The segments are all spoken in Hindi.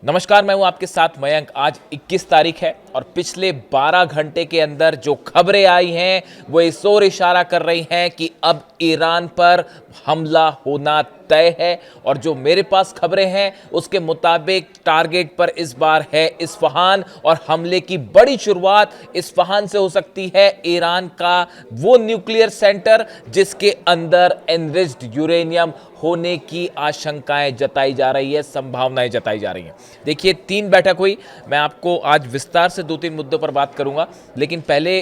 नमस्कार, मैं हूं आपके साथ मयंक। आज 21 तारीख है और पिछले 12 घंटे के अंदर जो खबरें आई हैं वो इस ओर इशारा कर रही हैं कि अब ईरान पर हमला होना तय है। और जो मेरे पास खबरें हैं उसके मुताबिक टारगेट पर इस बार है इस्फहान और हमले की बड़ी शुरुआत इस्फहान से हो सकती है। ईरान का वो न्यूक्लियर सेंटर जिसके अंदर एनरिच्ड यूरेनियम होने की आशंकाएं जताई जा रही है, संभावनाएं जताई जा रही हैं। देखिए, 3 बैठक हुई। मैं आपको आज विस्तार से 2-3 मुद्दों पर बात करूंगा, लेकिन पहले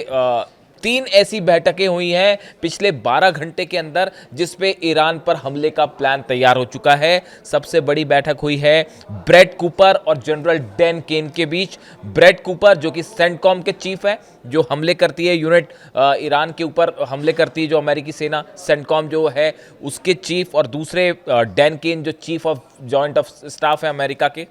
3 ऐसी बैठकें हुई हैं पिछले 12 घंटे के अंदर जिसपे ईरान पर हमले का प्लान तैयार हो चुका है। सबसे बड़ी बैठक हुई है ब्रैड कूपर और जनरल डैन केन के बीच। ब्रैड कूपर जो कि सेंटकॉम के चीफ है, जो हमले करती है यूनिट ईरान के ऊपर हमले करती है जो अमेरिकी सेना, सेंटकॉम जो है उसके चीफ, और दूसरे डैन केन जो chief of joint of staff है अमेरिका के।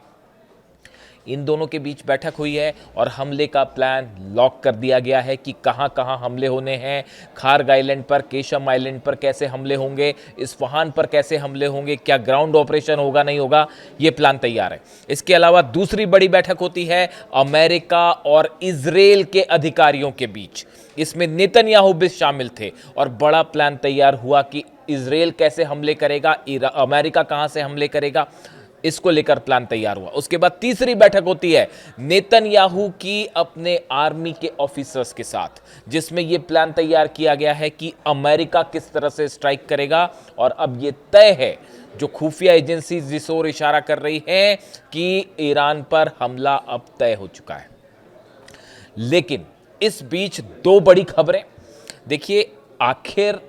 इन दोनों के बीच बैठक हुई है और हमले का प्लान लॉक कर दिया गया है कि कहां कहां हमले होने हैं। खार्ग आइलैंड पर, केशम आइलैंड पर कैसे हमले होंगे, इस्फहान पर कैसे हमले होंगे, क्या ग्राउंड ऑपरेशन होगा नहीं होगा, ये प्लान तैयार है। इसके अलावा दूसरी बड़ी बैठक होती है अमेरिका और इजराइल के अधिकारियों के बीच। इसमें नेतन्याहू भी शामिल थे और बड़ा प्लान तैयार हुआ कि इजराइल कैसे हमले करेगा, अमेरिका कहां से हमले करेगा, इसको लेकर प्लान तैयार हुआ। उसके बाद तीसरी बैठक होती है नेतन्याहू की अपने आर्मी के ऑफिसर्स के साथ, जिसमें यह प्लान तैयार किया गया है कि अमेरिका किस तरह से स्ट्राइक करेगा। और अब यह तय है, जो खुफिया एजेंसी जिस ओर इशारा कर रही है कि ईरान पर हमला अब तय हो चुका है। लेकिन इस बीच 2 बड़ी खबरें। देखिए, आखिर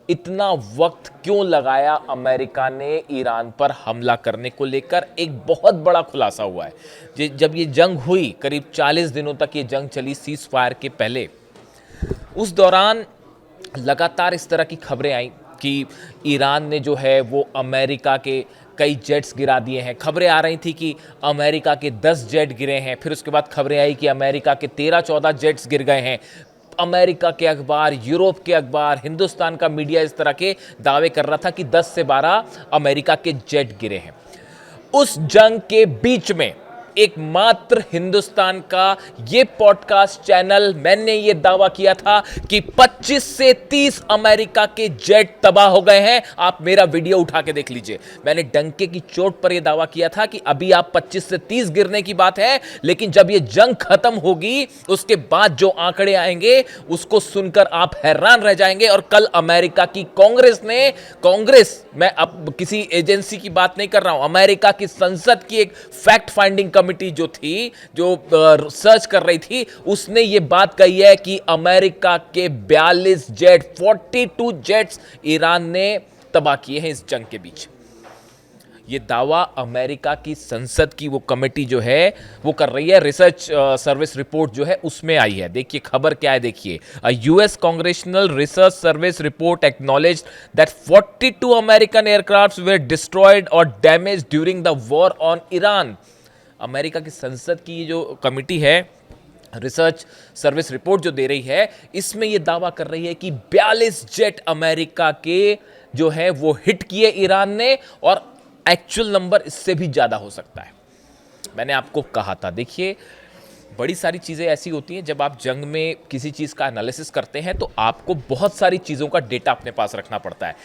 इतना वक्त क्यों लगाया अमेरिका ने ईरान पर हमला करने को लेकर, एक बहुत बड़ा खुलासा हुआ है। जब ये जंग हुई, करीब 40 दिनों तक ये जंग चली सीज फायर के पहले, उस दौरान लगातार इस तरह की खबरें आई कि ईरान ने जो है वो अमेरिका के कई जेट्स गिरा दिए हैं। खबरें आ रही थी कि अमेरिका के 10 जेट गिरे हैं। फिर उसके बाद खबरें आई कि अमेरिका के 13-14 जेट्स गिर गए हैं। अमेरिका के अखबार, यूरोप के अखबार, हिंदुस्तान का मीडिया इस तरह के दावे कर रहा था कि 10 से 12 अमेरिका के जेट गिरे हैं। उस जंग के बीच में एकमात्र हिंदुस्तान का ये पॉडकास्ट चैनल, मैंने ये दावा किया था कि 25 से 30 अमेरिका के जेट तबाह हो गए हैं। आप मेरा वीडियो उठा के देख लीजिए। मैंने डंके की चोट पर यह दावा किया था कि अभी आप 25 से 30 गिरने की बात है, लेकिन जब ये जंग खत्म होगी उसके बाद जो आंकड़े आएंगे उसको सुनकर आप हैरान रह जाएंगे। और कल अमेरिका की कांग्रेस, मैं अब किसी एजेंसी की बात नहीं कर रहा हूं, अमेरिका की संसद की एक फैक्ट फाइंडिंग कमिटी जो थी, जो सर्च कर रही थी, उसने ये बात कही है कि अमेरिका के 42 जेट, 42 जेट्स ईरान ने तबाह किए हैं इस जंग के बीच। ये दावा अमेरिका की संसद की वो कमेटी जो है वो कर रही है। रिसर्च सर्विस रिपोर्ट जो है उसमें आई है। देखिए खबर क्या है, देखिए, US congressional research service report acknowledged that 42 American aircrafts were destroyed और damaged during the war on Iran. America की संसद की जो कमिटी है, रिसर्च सर्विस रिपोर्ट जो दे रही है, इसमें यह दावा कर रही है कि 42 जेट अमेरिका के जो है वो हिट किए ईरान ने, और एक्चुअल नंबर इससे भी ज्यादा हो सकता है। मैंने आपको कहा था, देखिए, बड़ी सारी चीजें ऐसी होती हैं, जब आप जंग में किसी चीज का एनालिसिस करते हैं तो आपको बहुत सारी चीजों का डेटा अपने पास रखना पड़ता है।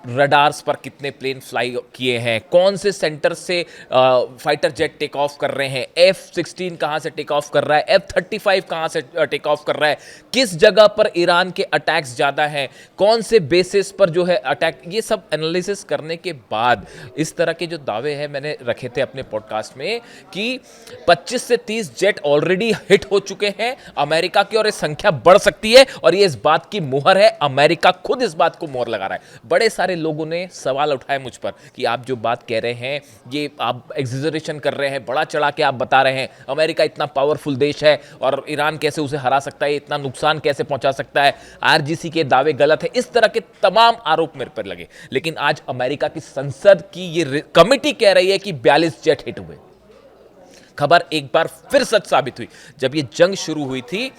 रडार्स पर कितने प्लेन फ्लाई किए हैं, कौन से सेंटर से फाइटर जेट टेक ऑफ कर रहे हैं, F-16 कहां से टेक ऑफ कर रहा है, F-35 कहां से टेक ऑफ कर रहा है, किस जगह पर ईरान के अटैक्स ज़्यादा हैं, कौन से बेसिस पर जो है अटैक, ये सब एनालिसिस करने के बाद इस तरह के जो दावे हैं मैंने रखे थे अपने पॉडकास्ट में कि 25 से 30 जेट ऑलरेडी हिट हो चुके हैं अमेरिका की, और ये संख्या बढ़ सकती है। और ये इस बात की मुहर है, अमेरिका खुद इस बात को मुहर लगा रहा है। बड़े सारे लोगों ने सवाल उठाए मुझ पर कि आप जो बात कह रहे हैं ये आप एग्जेजरेशन कर रहे हैं, बड़ा चढ़ा के आप बता रहे हैं, अमेरिका इतना पावरफुल देश है और ईरान कैसे उसे हरा सकता है, इतना नुकसान कैसे पहुंचा सकता है, आरजीसी के दावे गलत है, इस तरह के तमाम आरोप मेरे पर लगे। लेकिन आज अमेरिका की संसद की ये कमिटी कह रही है कि 42 जेट हिट हुए। खबर एक बार फिर सच साबित हुई। जब ये जंग शुरू हुई थी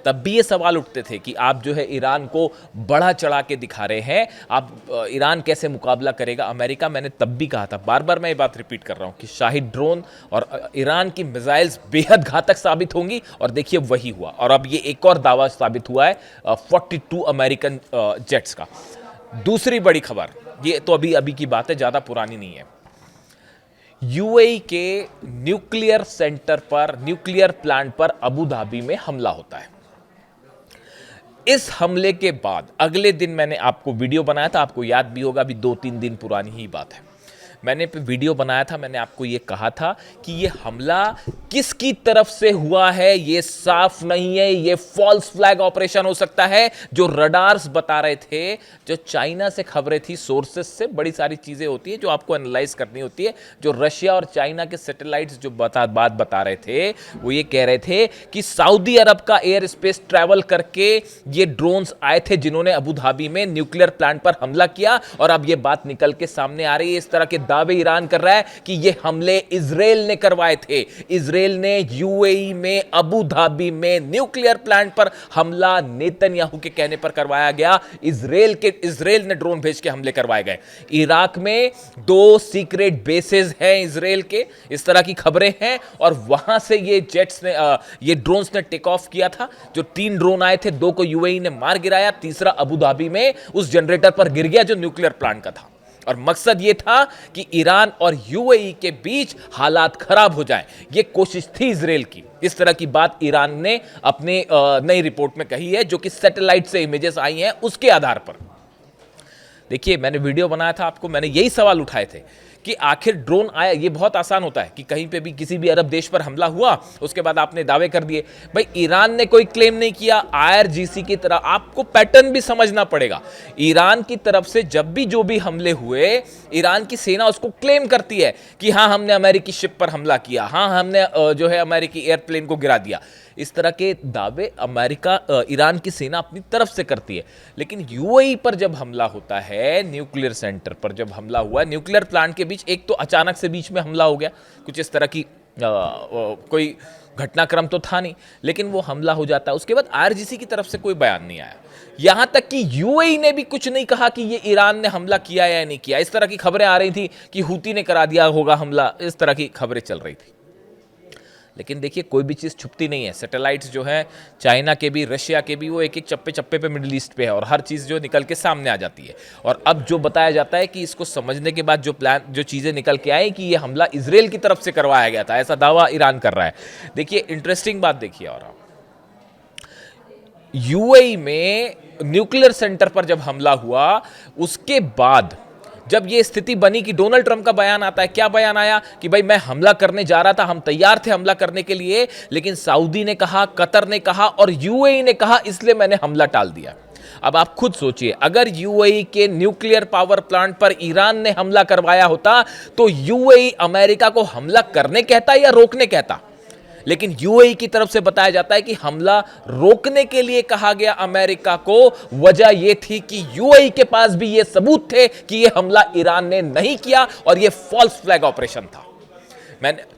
तब भी ये सवाल उठते थे कि आप जो है ईरान को बढ़ा चढ़ा के दिखा रहे हैं, आप ईरान कैसे मुकाबला करेगा अमेरिका। मैंने तब भी कहा था, बार बार मैं ये बात रिपीट कर रहा हूं कि शाहिद ड्रोन और ईरान की मिसाइल्स बेहद घातक साबित होंगी, और देखिए वही हुआ। और अब ये एक और दावा साबित हुआ है 42 अमेरिकन जेट्स का। दूसरी बड़ी खबर, ये तो अभी अभी की बात है, ज्यादा पुरानी नहीं है। यूएई के न्यूक्लियर सेंटर पर, न्यूक्लियर प्लांट पर अबू धाबी में हमला होता है। इस हमले के बाद अगले दिन मैंने आपको वीडियो बनाया था, आपको याद भी होगा, अभी 2-3 दिन पुरानी ही बात है। मैंने वीडियो बनाया था, मैंने आपको ये कहा था कि ये हमला किसकी तरफ से हुआ है ये साफ नहीं है, ये फॉल्स फ्लैग ऑपरेशन हो सकता है। जो रडार्स बता रहे थे, जो चाइना से खबरें थी, सोर्सेस से बड़ी सारी चीजें होती हैं जो आपको एनालाइज करनी होती है। जो रशिया और चाइना के सैटेलाइट्स जो बात बता रहे थे, वो ये कह रहे थे कि सऊदी अरब का एयर स्पेस ट्रैवल करके ये ड्रोन्स आए थे जिन्होंने अबू धाबी में न्यूक्लियर प्लांट पर हमला किया। और अब ये बात निकल के सामने आ रही है, इस तरह के दावे ईरान कर रहा है कि ये हमले इजराइल ने करवाए थे। इजराइल ने यूएई में अबू धाबी में न्यूक्लियर प्लांट पर हमला नेतन्याहू के कहने पर करवाया गया। इजराइल ने ड्रोन भेज के हमले करवाए गए। इराक में 2 सीक्रेट बेसेस हैं इजराइल के, इस तरह की खबरें हैं। और वहां से ये जेट्स ने ये ड्रोन्स ने टेक ऑफ किया था। जो 3 ड्रोन आए थे, 2 को यूएई ने मार गिराया, तीसरा अबू धाबी में उस जनरेटर पर गिर गया जो न्यूक्लियर प्लांट का था। और मकसद यह था कि ईरान और यूएई के बीच हालात खराब हो जाएं। यह कोशिश थी इजराइल की। इस तरह की बात ईरान ने अपने नई रिपोर्ट में कही है, जो कि सैटेलाइट से इमेजेस आई हैं उसके आधार पर। देखिए, मैंने वीडियो बनाया था आपको, मैंने यही सवाल उठाए थे कि आखिर ड्रोन आया। ये बहुत आसान होता है कि कहीं पे भी किसी भी अरब देश पर हमला हुआ, उसके बाद आपने दावे कर दिए। भाई, ईरान ने कोई क्लेम नहीं किया, आईआरजीसी की तरह आपको पैटर्न भी समझना पड़ेगा। ईरान की तरफ से जब भी जो भी हमले हुए, ईरान की सेना उसको क्लेम करती है कि हाँ, हमने अमेरिकी शिप पर हमला किया, हाँ, हमने जो है अमेरिकी एयरप्लेन को गिरा दिया। इस तरह के दावे ईरान की सेना अपनी तरफ से करती है। लेकिन यूएई पर जब हमला होता है, न्यूक्लियर सेंटर पर जब हमला हुआ, न्यूक्लियर प्लांट के बीच, एक तो अचानक से बीच में हमला हो गया, कुछ इस तरह की कोई घटनाक्रम तो था नहीं, लेकिन वो हमला हो जाता है। उसके बाद आईआरजीसी की तरफ से कोई बयान नहीं आया। यहां तक कि यूएई ने भी कुछ नहीं कहा कि ये ईरान ने हमला किया या नहीं किया। इस तरह की खबरें आ रही थी कि हूती ने करा दिया होगा हमला, इस तरह की खबरें चल रही थी। लेकिन देखिए, कोई भी चीज़ छुपती नहीं है। सैटेलाइट्स जो हैं, चाइना के भी, रशिया के भी, वो एक एक चप्पे चप्पे पे मिडिल ईस्ट पे है, और हर चीज़ जो निकल के सामने आ जाती है। और अब जो बताया जाता है कि इसको समझने के बाद जो चीज़ें निकल के आई कि ये हमला इजराइल की तरफ से करवाया गया था, ऐसा दावा ईरान कर रहा है। देखिए, इंटरेस्टिंग बात देखिए। और यूएई में न्यूक्लियर सेंटर पर जब हमला हुआ, उसके बाद जब ये स्थिति बनी कि डोनाल्ड ट्रंप का बयान आता है, क्या बयान आया कि भाई मैं हमला करने जा रहा था, हम तैयार थे हमला करने के लिए, लेकिन सऊदी ने कहा, कतर ने कहा और यूएई ने कहा, इसलिए मैंने हमला टाल दिया। अब आप खुद सोचिए, अगर यूएई के न्यूक्लियर पावर प्लांट पर ईरान ने हमला करवाया होता तो यूएई अमेरिका को हमला करने कहता या रोकने कहता? लेकिन यूएई की तरफ से बताया जाता है कि हमला रोकने के लिए कहा गया अमेरिका को। वजह यह थी कि यूएई के पास भी यह सबूत थे कि यह हमला ईरान ने नहीं किया और यह फॉल्स फ्लैग ऑपरेशन था। मैंने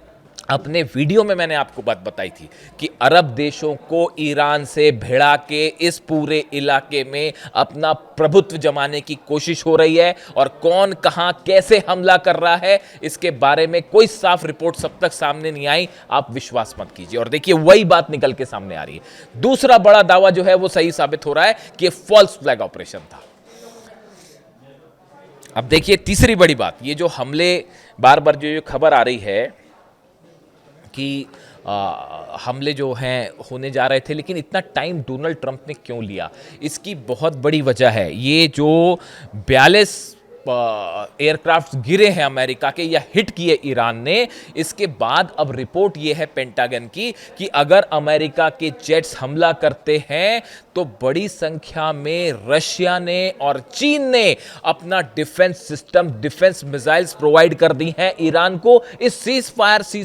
अपने वीडियो में मैंने आपको बात बताई थी कि अरब देशों को ईरान से भिड़ा के इस पूरे इलाके में अपना प्रभुत्व जमाने की कोशिश हो रही है, और कौन कहां कैसे हमला कर रहा है इसके बारे में कोई साफ रिपोर्ट अब तक सामने नहीं आई। आप विश्वास मत कीजिए। और देखिए, वही बात निकल के सामने आ रही है। दूसरा बड़ा दावा जो है वो सही साबित हो रहा है कि फॉल्स फ्लैग ऑपरेशन था। अब देखिए, तीसरी बड़ी बात, ये जो हमले बार बार जो खबर आ रही है कि हमले जो हैं होने जा रहे थे, लेकिन इतना टाइम डोनाल्ड ट्रंप ने क्यों लिया? इसकी बहुत बड़ी वजह है ये जो 42 एयरक्राफ्ट गिरे हैं अमेरिका के या हिट किए ईरान ने। इसके बाद अब रिपोर्ट ये है पेंटागन की कि अगर अमेरिका के जेट्स हमला करते हैं तो बड़ी संख्या में रशिया ने और चीन ने अपना defence system, defence missiles provide कर दी हैं ईरान को इस सीज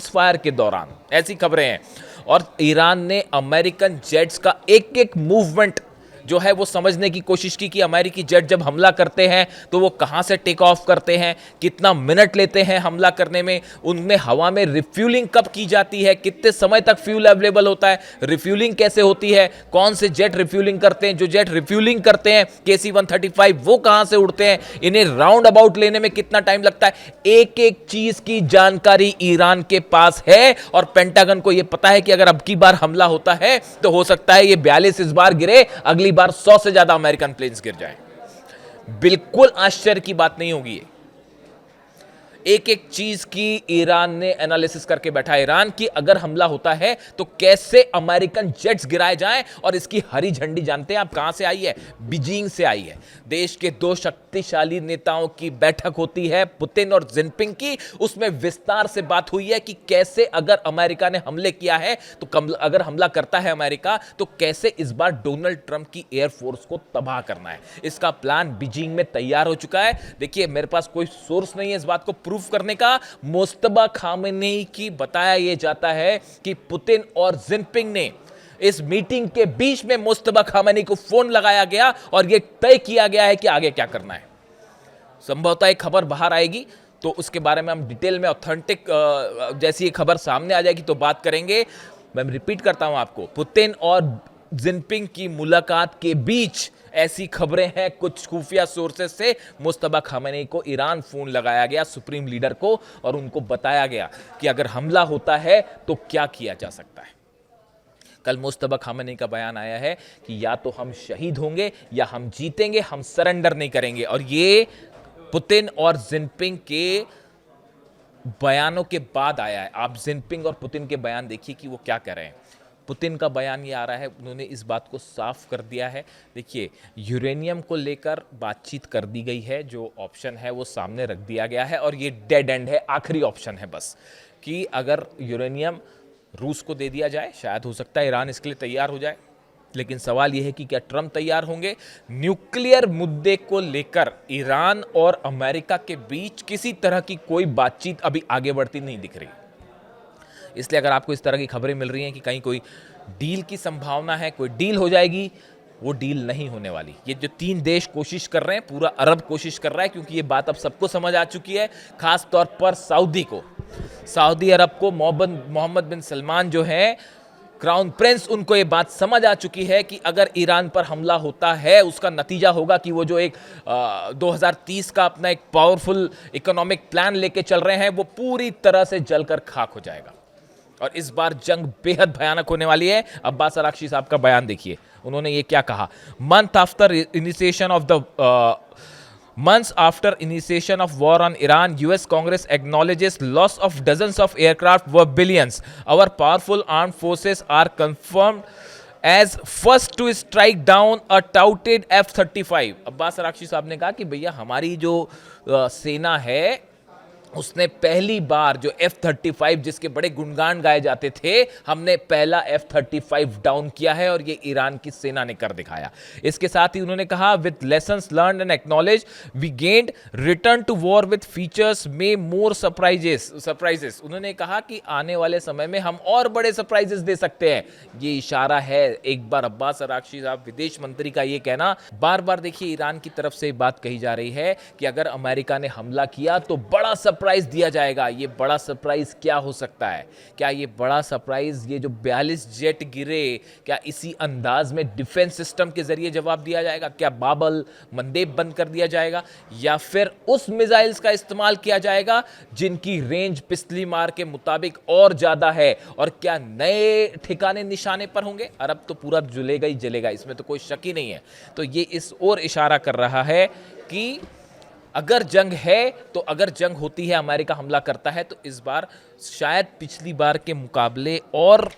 फायर के दौरान। ऐसी खबरें हैं। और ईरान ने अमेरिकन जेट्स का एक एक मूवमेंट जो है वो समझने की कोशिश की कि अमेरिकी जेट जब हमला करते हैं तो वो कहां से टेक ऑफ करते हैं, कितना मिनट लेते हैं हमला करने में, उनमें हवा में रिफ्यूलिंग कब की जाती है, कितने समय तक फ्यूल अवेलेबल होता है, रिफ्यूलिंग कैसे होती है, कौन से जेट रिफ्यूलिंग करते हैं, जो जेट रिफ्यूलिंग करते हैं KC-135 वो कहां से उड़ते हैं, इन्हें राउंड अबाउट लेने में कितना टाइम लगता है, एक एक चीज की जानकारी ईरान के पास है। और पेंटागन को यह पता है कि अगर अब की बार हमला होता है तो हो सकता है ये 42 इस बार गिरे, अगली बार 100 से ज्यादा अमेरिकन प्लेन्स गिर जाएं। बिल्कुल आश्चर्य की बात नहीं होगी। एक एक चीज की ईरान ने एनालिसिस करके बैठा है। ईरान की अगर हमला होता है तो कैसे अमेरिकन जेट्स गिराए जाएं, और इसकी हरी झंडी जानते हैं आप कहां से आई है? बीजिंग से आई है। देश के दो शक्तिशाली नेताओं की बैठक होती है, पुतिन और जिनपिंग की। उसमें विस्तार से बात हुई है कि कैसे अगर अमेरिका ने हमले किया है तो अगर हमला करता है अमेरिका तो कैसे इस बार डोनाल्ड ट्रंप की एयरफोर्स को तबाह करना है। इसका प्लान बीजिंग में तैयार हो चुका है। देखिए, मेरे पास कोई सोर्स नहीं है इस बात को प्रूफ करने का। मुस्तफा खामेनी की बताया यह जाता है कि पुतिन और जिनपिंग ने इस मीटिंग के बीच में मुस्तफा खामेनी को फोन लगाया गया और यह तय किया गया है कि आगे क्या करना है। संभवतः एक खबर बाहर आएगी तो उसके बारे में हम डिटेल में ऑथेंटिक जैसी ये खबर सामने आ जाएगी तो बात करेंगे। मैं रिपीट करता हूं आपको, पुतिन और जिनपिंग की मुलाकात के बीच ऐसी खबरें हैं कुछ खुफिया सोर्सेस से, मुस्तफा खामेनी को ईरान फोन लगाया गया, सुप्रीम लीडर को, और उनको बताया गया कि अगर हमला होता है तो क्या किया जा सकता है। कल मुस्तफा खामेनी का बयान आया है कि या तो हम शहीद होंगे या हम जीतेंगे, हम सरेंडर नहीं करेंगे। और ये पुतिन और जिनपिंग के बयानों के बाद आया है। आप जिनपिंग और पुतिन के बयान देखिए कि वो क्या कह रहे हैं। पुतिन का बयान ये आ रहा है, उन्होंने इस बात को साफ कर दिया है। देखिए, यूरेनियम को लेकर बातचीत कर दी गई है, जो ऑप्शन है वो सामने रख दिया गया है और ये डेड एंड है, आखिरी ऑप्शन है बस, कि अगर यूरेनियम रूस को दे दिया जाए, शायद हो सकता है ईरान इसके लिए तैयार हो जाए। लेकिन सवाल यह है कि क्या ट्रंप तैयार होंगे? न्यूक्लियर मुद्दे को लेकर ईरान और अमेरिका के बीच किसी तरह की कोई बातचीत अभी आगे बढ़ती नहीं दिख रही। इसलिए अगर आपको इस तरह की खबरें मिल रही हैं कि कहीं कोई डील की संभावना है, कोई डील हो जाएगी, वो डील नहीं होने वाली। ये जो तीन देश कोशिश कर रहे हैं, पूरा अरब कोशिश कर रहा है, क्योंकि ये बात अब सबको समझ आ चुकी है, खास तौर पर सऊदी अरब को मोहम्मद बिन सलमान जो है क्राउन प्रिंस, उनको ये बात समझ आ चुकी है कि अगर ईरान पर हमला होता है उसका नतीजा होगा कि वो जो एक 2030 का अपना एक पावरफुल इकोनॉमिक प्लान लेके चल रहे हैं वो पूरी तरह से जलकर खाक हो जाएगा। और इस बार जंग बेहद भयानक होने वाली है। अब्बास अरागची साहब का बयान देखिए, उन्होंने ये क्या कहा। Months after initiation of war on Iran, US Congress acknowledges loss of dozens of aircraft worth billions. Our powerful armed forces are confirmed as first to strike down a touted F-35. Abbas Araghchi साहब ने कहा कि भैया हमारी जो सेना है उसने पहली बार जो F-35 जिसके बड़े गुणगान गाए जाते थे, हमने पहला F-35 डाउन किया है और ये ईरान की सेना ने कर दिखाया। इसके साथ ही उन्होंने कहा, with lessons learned and acknowledge we gained return to war with features में मोर सरप्राइजेस। उन्होंने कहा कि आने वाले समय में हम और बड़े सरप्राइजेस दे सकते हैं। ये इशारा है एक बार अब्बास अरागची साहब विदेश मंत्री का ये कहना। बार बार देखिए ईरान की तरफ से बात कही जा रही है कि अगर अमेरिका ने हमला किया तो बड़ा सरप्राइज दिया जाएगा। ये बड़ा सरप्राइज क्या हो सकता है? क्या ये बड़ा सरप्राइज, ये जो 42 जेट गिरे, क्या इसी अंदाज में डिफेंस सिस्टम के जरिए जवाब दिया जाएगा? क्या बाबल मंदेब बंद कर दिया जाएगा, या फिर उस मिसाइल्स का इस्तेमाल किया जाएगा जिनकी रेंज पिछली मार के मुताबिक और ज्यादा है? और क्या नए ठिकाने निशाने पर होंगे? अरब तो पूरा जलेगा ही जलेगा, इसमें तो कोई शक ही नहीं है। तो ये इस ओर इशारा कर रहा है कि अगर जंग है तो अगर जंग होती है, अमेरिका हमला करता है, तो इस बार शायद पिछली बार के मुकाबले और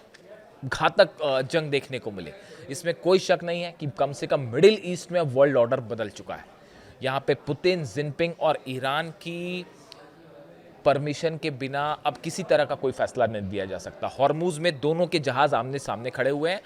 घातक जंग देखने को मिले। इसमें कोई शक नहीं है कि कम से कम मिडिल ईस्ट में वर्ल्ड ऑर्डर बदल चुका है। यहाँ पे पुतिन, जिनपिंग और ईरान की परमिशन के बिना अब किसी तरह का कोई फैसला नहीं दिया जा सकता। हॉर्मुज में दोनों के जहाज आमने सामने खड़े हुए हैं।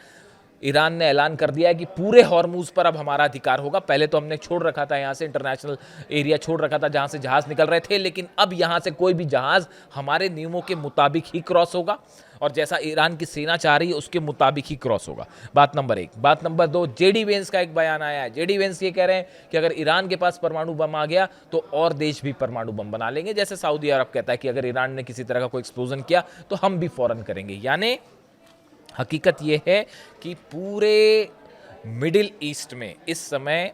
ईरान ने ऐलान कर दिया है कि पूरे हॉर्मूज पर अब हमारा अधिकार होगा। पहले तो हमने छोड़ रखा था, यहाँ से इंटरनेशनल एरिया छोड़ रखा था जहाँ से जहाज़ निकल रहे थे, लेकिन अब यहाँ से कोई भी जहाज़ हमारे नियमों के मुताबिक ही क्रॉस होगा और जैसा ईरान की सेना चाह रही है उसके मुताबिक ही क्रॉस होगा। बात नंबर 1। बात नंबर 2, जेडी वेंस का एक बयान आया है। जेडी वेंस ये कह रहे हैं कि अगर ईरान के पास परमाणु बम आ गया तो और देश भी परमाणु बम बना लेंगे। जैसे सऊदी अरब कहता है कि अगर ईरान ने किसी तरह का कोई एक्सप्लोजन किया तो हम भी फौरन करेंगे। यानी हकीकत यह है कि पूरे मिडिल ईस्ट में इस समय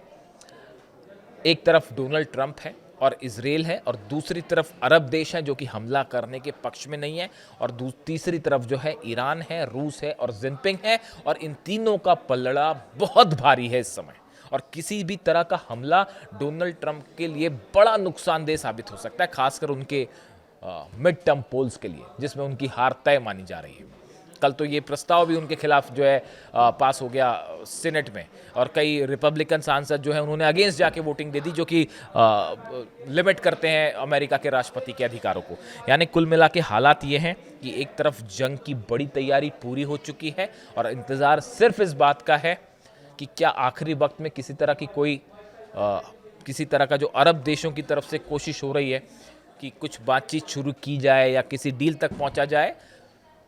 एक तरफ डोनाल्ड ट्रंप है और इजराइल है और दूसरी तरफ अरब देश हैं जो कि हमला करने के पक्ष में नहीं है, और तीसरी तरफ जो है ईरान है, रूस है और जिनपिंग है, और इन तीनों का पलड़ा बहुत भारी है इस समय। और किसी भी तरह का हमला डोनाल्ड ट्रंप के लिए बड़ा नुकसानदेह साबित हो सकता है, खासकर उनके मिड टर्म पोल्स के लिए जिसमें उनकी हार तय मानी जा रही है। कल तो ये प्रस्ताव भी उनके खिलाफ जो है पास हो गया सीनेट में, और कई रिपब्लिकन सांसद जो है उन्होंने अगेंस्ट जाके वोटिंग दे दी, जो कि लिमिट करते हैं अमेरिका के राष्ट्रपति के अधिकारों को। यानी कुल मिला के हालात ये हैं कि एक तरफ जंग की बड़ी तैयारी पूरी हो चुकी है और इंतज़ार सिर्फ इस बात का है कि क्या आखिरी वक्त में किसी तरह का जो अरब देशों की तरफ से कोशिश हो रही है कि कुछ बातचीत शुरू की जाए या किसी डील तक पहुंचा जाए,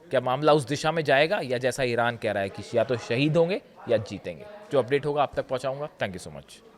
क्या मामला उस दिशा में जाएगा, या जैसा ईरान कह रहा है कि या तो शहीद होंगे या जीतेंगे। जो अपडेट होगा आप तक पहुंचाऊंगा। Thank you so much.